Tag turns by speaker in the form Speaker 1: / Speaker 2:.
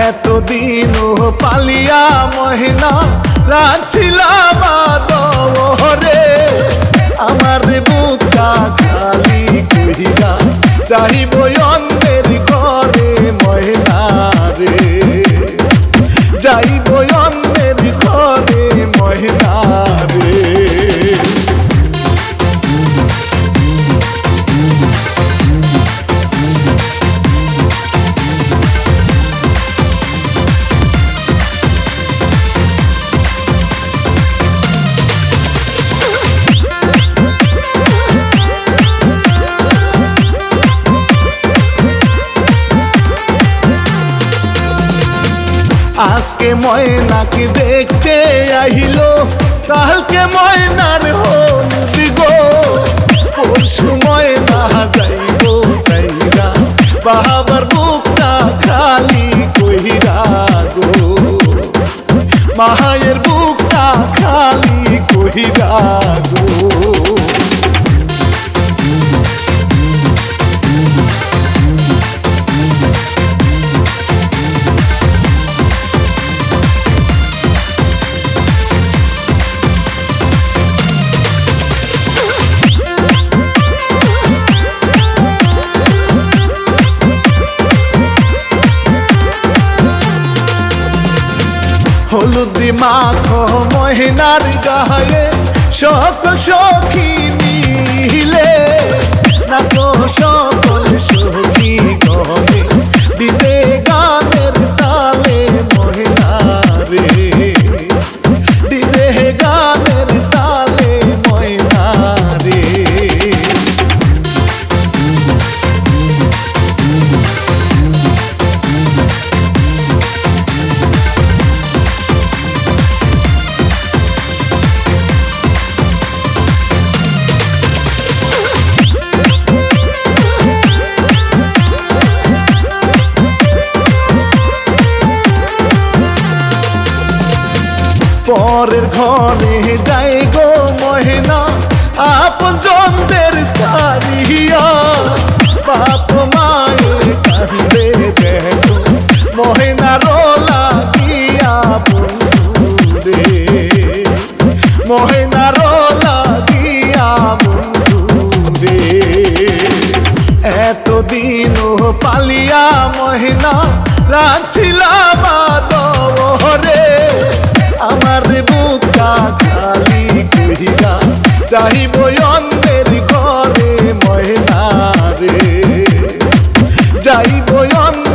Speaker 1: এতদিন পালিয়া মহিনা রাখছিলাম আদরে, আমার বুকটা খালি কইরা যাইব অন্যের ঘরে মহিনা রে, যাইব অন্যের ঘরে মহিনা রে। আজকে ময়নাকে দেখতে আহিলো, কালকে ময়নার হলুদ গো, পরশু ময়না যাইব সাইরা বাবার বুকটা খালি কইরা গো, মায়ের বুকটা খালি কইরা গো। হলুদি মাখো মহিনার গায়ে সকল সখী মিলে, নাচো সকল সখী গনে ডিজে গানের তালে মহিনা রে, ডিজে গানের তালে মহিনা রে। পরের ঘরে যাই গো মহিনা আপন জনদের সারিয়া, বাপ মায়ের কান্দে দেখো মহিনার লাগিয়া বন্ধু রে, মহিনার লাগিয়া বন্ধু রে। এতদিন পালিয়া মহিনা রাখছিলাম আদরে, আমার বুকটা খালি কইরা যাইব অন্যের ঘরে মহিনা রে, যাইব অন্য